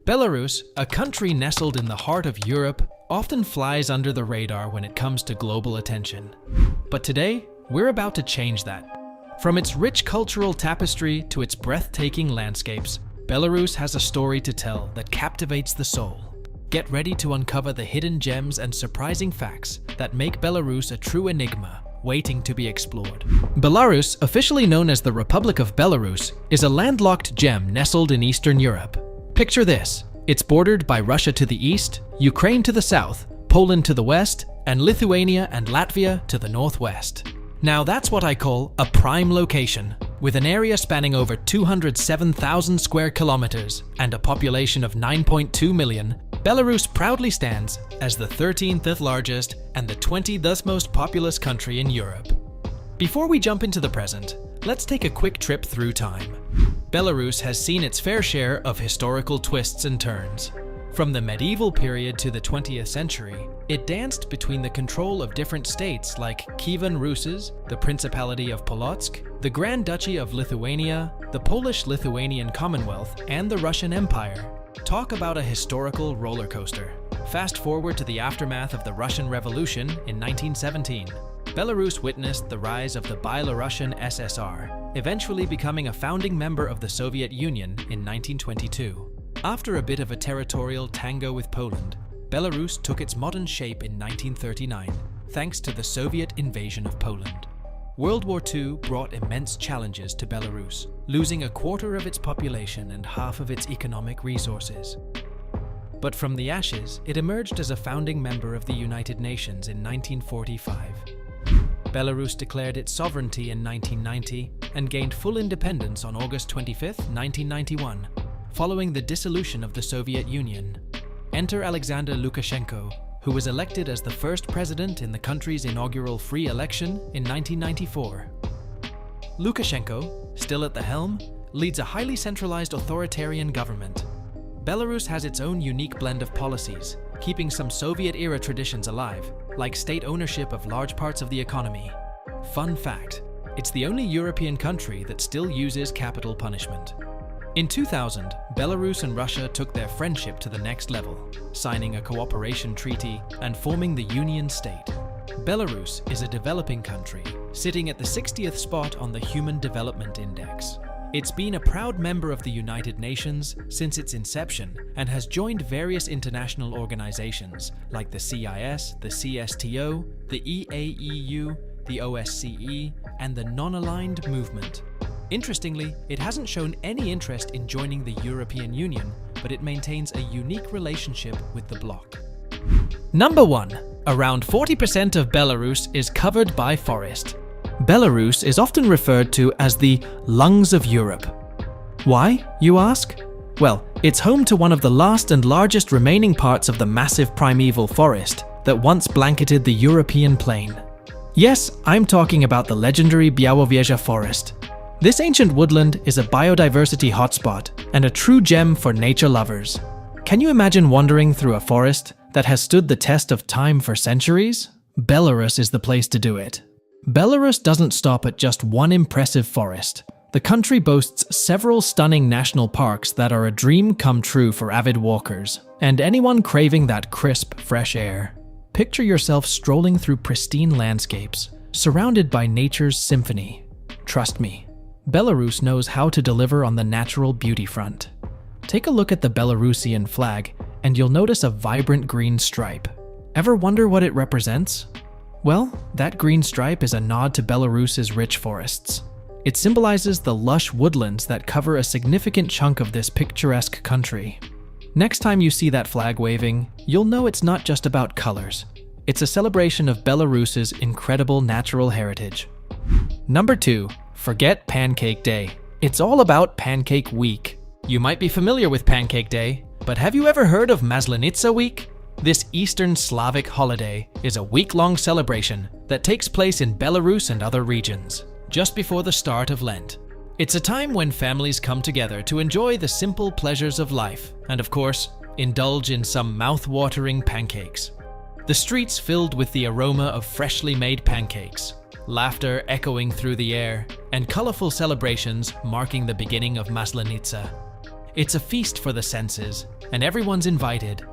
Belarus, a country nestled in the heart of Europe, often flies under the radar when it comes to global attention. But today, we're about to change that. From its rich cultural tapestry to its breathtaking landscapes, Belarus has a story to tell that captivates the soul. Get ready to uncover the hidden gems and surprising facts that make Belarus a true enigma, waiting to be explored. Belarus, officially known as the Republic of Belarus, is a landlocked gem nestled in Eastern Europe. Picture this. It's bordered by Russia to the east, Ukraine to the south, Poland to the west, and Lithuania and Latvia to the northwest. Now that's what I call a prime location. With an area spanning over 207,000 square kilometers and a population of 9.2 million, Belarus proudly stands as the 13th largest and the 20th most populous country in Europe. Before we jump into the present, let's take a quick trip through time. Belarus has seen its fair share of historical twists and turns. From the medieval period to the 20th century, it danced between the control of different states like Kievan Rus', the Principality of Polotsk, the Grand Duchy of Lithuania, the Polish-Lithuanian Commonwealth, and the Russian Empire. Talk about a historical roller coaster. Fast forward to the aftermath of the Russian Revolution in 1917. Belarus witnessed the rise of the Belarusian SSR, eventually becoming a founding member of the Soviet Union in 1922. After a bit of a territorial tango with Poland, Belarus took its modern shape in 1939, thanks to the Soviet invasion of Poland. World War II brought immense challenges to Belarus, losing a quarter of its population and half of its economic resources. But from the ashes, it emerged as a founding member of the United Nations in 1945. Belarus declared its sovereignty in 1990 and gained full independence on August 25, 1991, following the dissolution of the Soviet Union. Enter Alexander Lukashenko, who was elected as the first president in the country's inaugural free election in 1994. Lukashenko, still at the helm, leads a highly centralized authoritarian government. Belarus has its own unique blend of policies, keeping some Soviet-era traditions alive, like state ownership of large parts of the economy. Fun fact, it's the only European country that still uses capital punishment. In 2000, Belarus and Russia took their friendship to the next level, signing a cooperation treaty and forming the Union State. Belarus is a developing country, sitting at the 60th spot on the Human Development Index. It's been a proud member of the United Nations since its inception and has joined various international organizations like the CIS, the CSTO, the EAEU, the OSCE, and the Non-Aligned Movement. Interestingly, it hasn't shown any interest in joining the European Union, but it maintains a unique relationship with the bloc. Number 1. Around 40% of Belarus is covered by forest. Belarus is often referred to as the lungs of Europe. Why, you ask? Well, it's home to one of the last and largest remaining parts of the massive primeval forest that once blanketed the European plain. Yes, I'm talking about the legendary Białowieża forest. This ancient woodland is a biodiversity hotspot and a true gem for nature lovers. Can you imagine wandering through a forest that has stood the test of time for centuries? Belarus is the place to do it. Belarus doesn't stop at just one impressive forest. The country boasts several stunning national parks that are a dream come true for avid walkers and anyone craving that crisp, fresh air. Picture yourself strolling through pristine landscapes, surrounded by nature's symphony. Trust me, Belarus knows how to deliver on the natural beauty front. Take a look at the Belarusian flag, and you'll notice a vibrant green stripe. Ever wonder what it represents? Well, that green stripe is a nod to Belarus's rich forests. It symbolizes the lush woodlands that cover a significant chunk of this picturesque country. Next time you see that flag waving, you'll know it's not just about colors. It's a celebration of Belarus's incredible natural heritage. Number 2. Forget Pancake Day. It's all about Pancake Week. You might be familiar with Pancake Day, but have you ever heard of Maslenitsa Week? This Eastern Slavic holiday is a week-long celebration that takes place in Belarus and other regions, just before the start of Lent. It's a time when families come together to enjoy the simple pleasures of life and, of course, indulge in some mouth-watering pancakes. The streets filled with the aroma of freshly made pancakes, laughter echoing through the air, and colorful celebrations marking the beginning of Maslenitsa. It's a feast for the senses, and everyone's invited.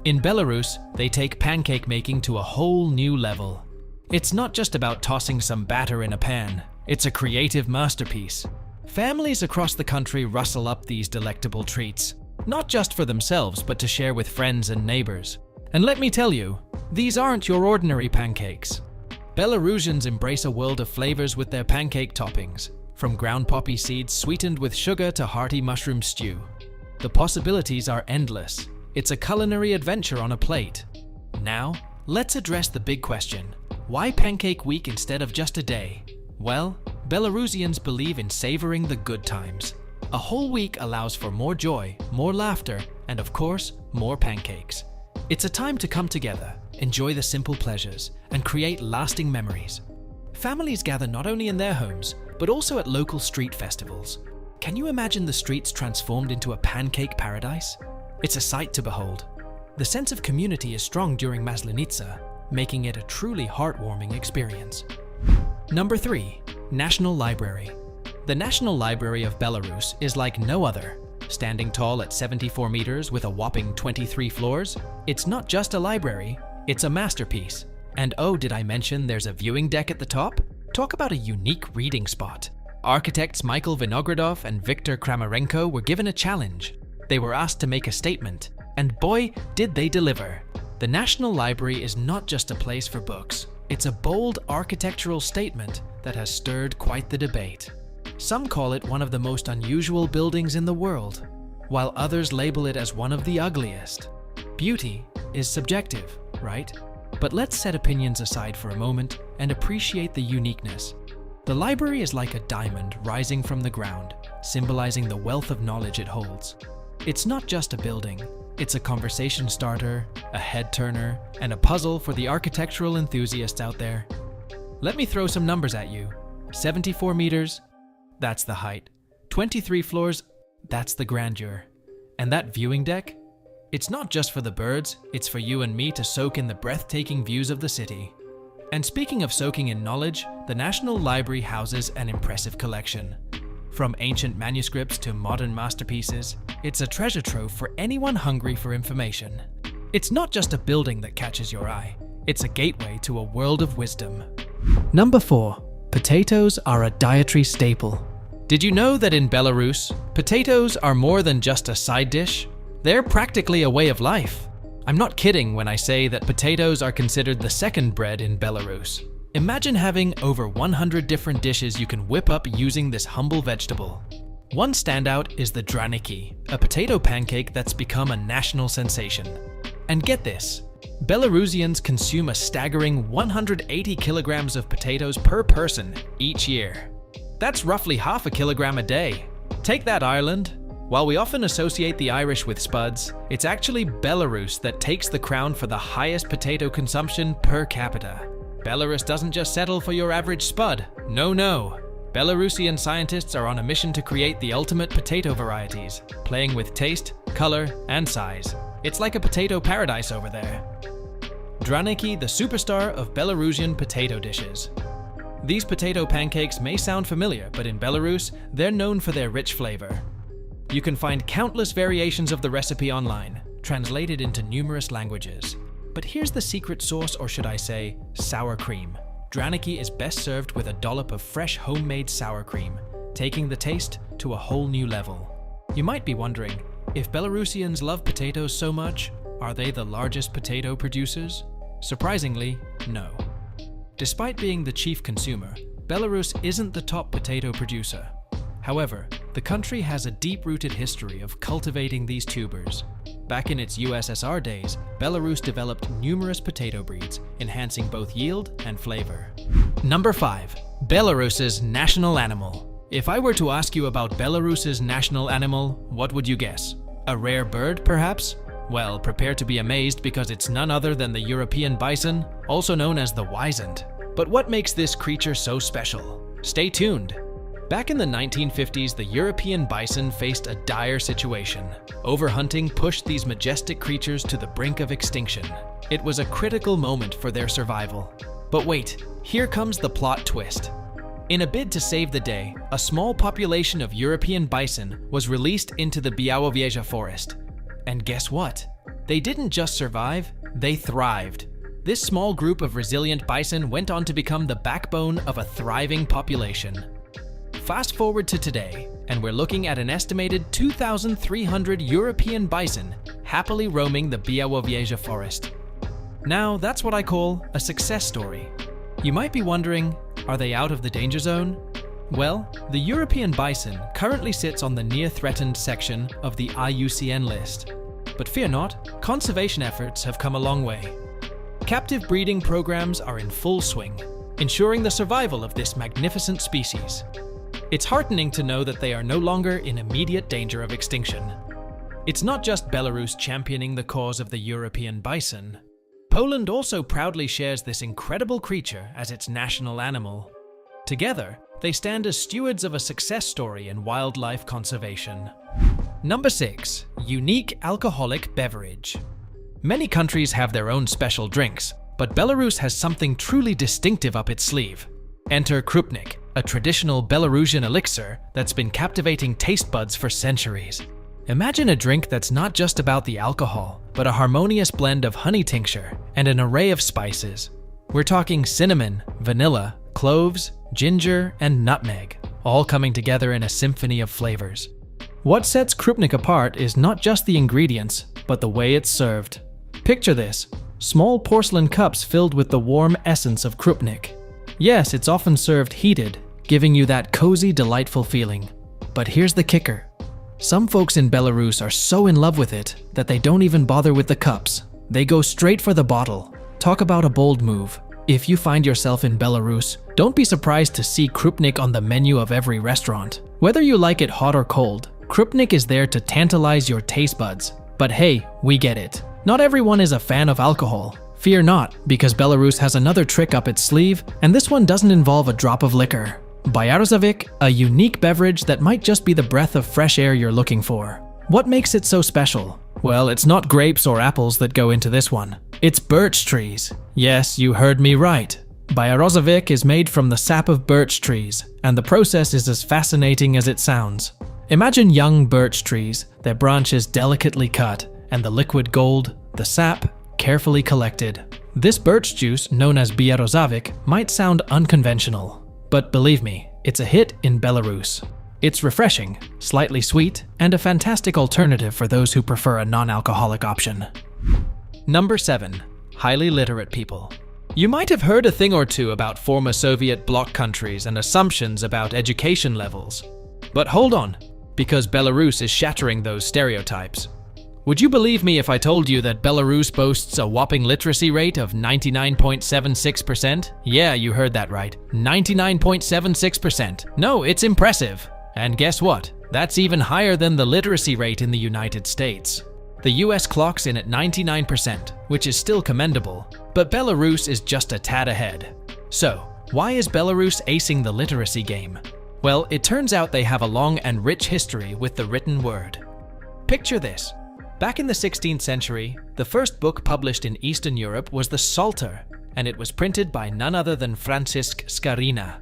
In Belarus, they take pancake making to a whole new level. It's not just about tossing some batter in a pan, it's a creative masterpiece. Families across the country rustle up these delectable treats, not just for themselves, but to share with friends and neighbors. And let me tell you, these aren't your ordinary pancakes. Belarusians embrace a world of flavors with their pancake toppings, from ground poppy seeds sweetened with sugar to hearty mushroom stew. The possibilities are endless. It's a culinary adventure on a plate. Now, let's address the big question. Why Pancake Week instead of just a day? Well, Belarusians believe in savoring the good times. A whole week allows for more joy, more laughter, and of course, more pancakes. It's a time to come together, enjoy the simple pleasures, and create lasting memories. Families gather not only in their homes, but also at local street festivals. Can you imagine the streets transformed into a pancake paradise? It's a sight to behold. The sense of community is strong during Maslenitsa, making it a truly heartwarming experience. Number 3. National Library. The National Library of Belarus is like no other. Standing tall at 74 meters with a whopping 23 floors, it's not just a library, it's a masterpiece. And oh, did I mention there's a viewing deck at the top? Talk about a unique reading spot. Architects Michael Vinogradov and Viktor Kramarenko were given a challenge. They were asked to make a statement, and boy, did they deliver. The National Library is not just a place for books. It's a bold architectural statement that has stirred quite the debate. Some call it one of the most unusual buildings in the world, while others label it as one of the ugliest. Beauty is subjective, right? But let's set opinions aside for a moment and appreciate the uniqueness. The library is like a diamond rising from the ground, symbolizing the wealth of knowledge it holds. It's not just a building, it's a conversation starter, a head turner, and a puzzle for the architectural enthusiasts out there. Let me throw some numbers at you. 74 meters, that's the height. 23 floors, that's the grandeur. And that viewing deck? It's not just for the birds, it's for you and me to soak in the breathtaking views of the city. And speaking of soaking in knowledge, the National Library houses an impressive collection. From ancient manuscripts to modern masterpieces, it's a treasure trove for anyone hungry for information. It's not just a building that catches your eye, it's a gateway to a world of wisdom. Number 4. Potatoes are a dietary staple. Did you know that in Belarus, potatoes are more than just a side dish? They're practically a way of life. I'm not kidding when I say that potatoes are considered the second bread in Belarus. Imagine having over 100 different dishes you can whip up using this humble vegetable. One standout is the draniki, a potato pancake that's become a national sensation. And get this, Belarusians consume a staggering 180 kilograms of potatoes per person each year. That's roughly half a kilogram a day. Take that, Ireland. While we often associate the Irish with spuds, it's actually Belarus that takes the crown for the highest potato consumption per capita. Belarus doesn't just settle for your average spud. No. Belarusian scientists are on a mission to create the ultimate potato varieties, playing with taste, color, and size. It's like a potato paradise over there. Draniki, the superstar of Belarusian potato dishes. These potato pancakes may sound familiar, but in Belarus, they're known for their rich flavor. You can find countless variations of the recipe online, translated into numerous languages. But here's the secret sauce, or should I say, sour cream. Draniki is best served with a dollop of fresh homemade sour cream, taking the taste to a whole new level. You might be wondering, if Belarusians love potatoes so much, are they the largest potato producers? Surprisingly, no. Despite being the chief consumer, Belarus isn't the top potato producer. However, the country has a deep-rooted history of cultivating these tubers. Back in its USSR days, Belarus developed numerous potato breeds, enhancing both yield and flavor. Number 5. Belarus's national animal. If I were to ask you about Belarus's national animal, what would you guess? A rare bird, perhaps? Well, prepare to be amazed because it's none other than the European bison, also known as the wisent. But what makes this creature so special? Stay tuned. Back in the 1950s, the European bison faced a dire situation. Overhunting pushed these majestic creatures to the brink of extinction. It was a critical moment for their survival. But wait, here comes the plot twist. In a bid to save the day, a small population of European bison was released into the Białowieża forest. And guess what? They didn't just survive, they thrived. This small group of resilient bison went on to become the backbone of a thriving population. Fast forward to today, and we're looking at an estimated 2,300 European bison happily roaming the Białowieża forest. Now, that's what I call a success story. You might be wondering, are they out of the danger zone? Well, the European bison currently sits on the near-threatened section of the IUCN list. But fear not, conservation efforts have come a long way. Captive breeding programs are in full swing, ensuring the survival of this magnificent species. It's heartening to know that they are no longer in immediate danger of extinction. It's not just Belarus championing the cause of the European bison. Poland also proudly shares this incredible creature as its national animal. Together, they stand as stewards of a success story in wildlife conservation. Number 6. Unique alcoholic beverage. Many countries have their own special drinks, but Belarus has something truly distinctive up its sleeve. Enter Krupnik, a traditional Belarusian elixir that's been captivating taste buds for centuries. Imagine a drink that's not just about the alcohol, but a harmonious blend of honey tincture and an array of spices. We're talking cinnamon, vanilla, cloves, ginger, and nutmeg, all coming together in a symphony of flavors. What sets Krupnik apart is not just the ingredients, but the way it's served. Picture this: small porcelain cups filled with the warm essence of Krupnik. Yes, it's often served heated, giving you that cozy, delightful feeling. But here's the kicker. Some folks in Belarus are so in love with it that they don't even bother with the cups. They go straight for the bottle. Talk about a bold move. If you find yourself in Belarus, don't be surprised to see Krupnik on the menu of every restaurant. Whether you like it hot or cold, Krupnik is there to tantalize your taste buds. But hey, we get it. Not everyone is a fan of alcohol. Fear not, because Belarus has another trick up its sleeve, and this one doesn't involve a drop of liquor. Belarusavik, a unique beverage that might just be the breath of fresh air you're looking for. What makes it so special? Well, it's not grapes or apples that go into this one. It's birch trees. Yes, you heard me right. Belarusavik is made from the sap of birch trees, and the process is as fascinating as it sounds. Imagine young birch trees, their branches delicately cut, and the liquid gold, the sap, carefully collected. This birch juice, known as Belarusavik, might sound unconventional. But believe me, it's a hit in Belarus. It's refreshing, slightly sweet, and a fantastic alternative for those who prefer a non-alcoholic option. Number 7. Highly literate people. You might have heard a thing or two about former Soviet bloc countries and assumptions about education levels. But hold on, because Belarus is shattering those stereotypes. Would you believe me if I told you that Belarus boasts a whopping literacy rate of 99.76%? Yeah, you heard that right. 99.76%. No, it's impressive. And guess what? That's even higher than the literacy rate in the United States. The US clocks in at 99%, which is still commendable, but Belarus is just a tad ahead. So, why is Belarus acing the literacy game? Well, it turns out they have a long and rich history with the written word. Picture this. Back in the 16th century, the first book published in Eastern Europe was the Psalter, and it was printed by none other than Franciszek Skarina.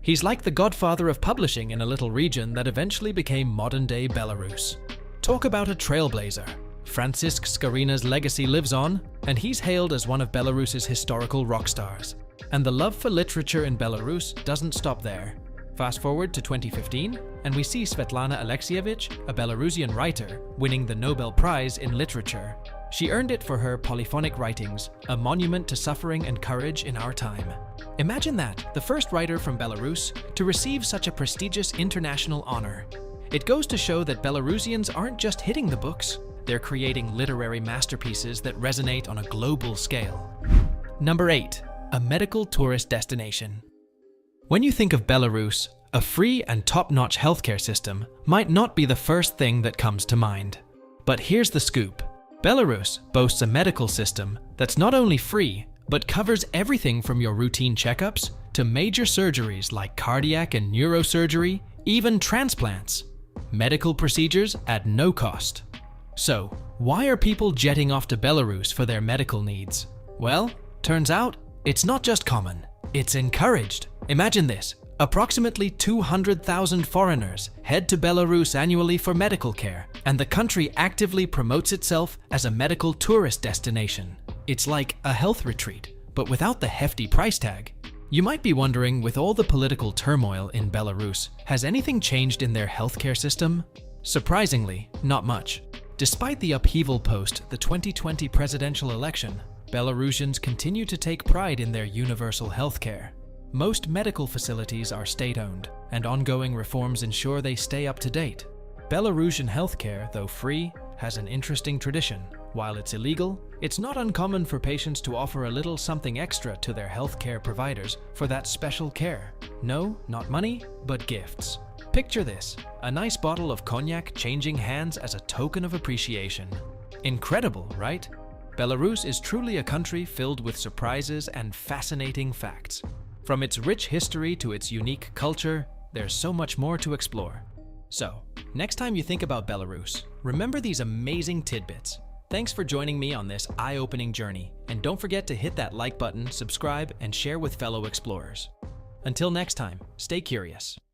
He's like the godfather of publishing in a little region that eventually became modern-day Belarus. Talk about a trailblazer. Franciszek Skarina's legacy lives on, and he's hailed as one of Belarus's historical rock stars. And the love for literature in Belarus doesn't stop there. Fast forward to 2015, and we see Svetlana Alexievich, a Belarusian writer, winning the Nobel Prize in Literature. She earned it for her polyphonic writings, a monument to suffering and courage in our time. Imagine that, the first writer from Belarus to receive such a prestigious international honor. It goes to show that Belarusians aren't just hitting the books, they're creating literary masterpieces that resonate on a global scale. Number 8. A medical tourist destination. When you think of Belarus, a free and top-notch healthcare system might not be the first thing that comes to mind. But here's the scoop. Belarus boasts a medical system that's not only free, but covers everything from your routine checkups to major surgeries like cardiac and neurosurgery, even transplants. Medical procedures at no cost. So, why are people jetting off to Belarus for their medical needs? Well, turns out, it's not just common, it's encouraged. Imagine this, Approximately 200,000 foreigners head to Belarus annually for medical care, and the country actively promotes itself as a medical tourist destination. It's like a health retreat, but without the hefty price tag. You might be wondering, with all the political turmoil in Belarus, has anything changed in their healthcare system? Surprisingly, not much. Despite the upheaval post the 2020 presidential election, Belarusians continue to take pride in their universal healthcare. Most medical facilities are state-owned, and ongoing reforms ensure they stay up to date. Belarusian healthcare, though free, has an interesting tradition. While it's illegal, it's not uncommon for patients to offer a little something extra to their healthcare providers for that special care. No, not money, but gifts. Picture this: a nice bottle of cognac changing hands as a token of appreciation. Incredible, right? Belarus is truly a country filled with surprises and fascinating facts. From its rich history to its unique culture, there's so much more to explore. So, next time you think about Belarus, remember these amazing tidbits. Thanks for joining me on this eye-opening journey, and don't forget to hit that like button, subscribe, and share with fellow explorers. Until next time, stay curious.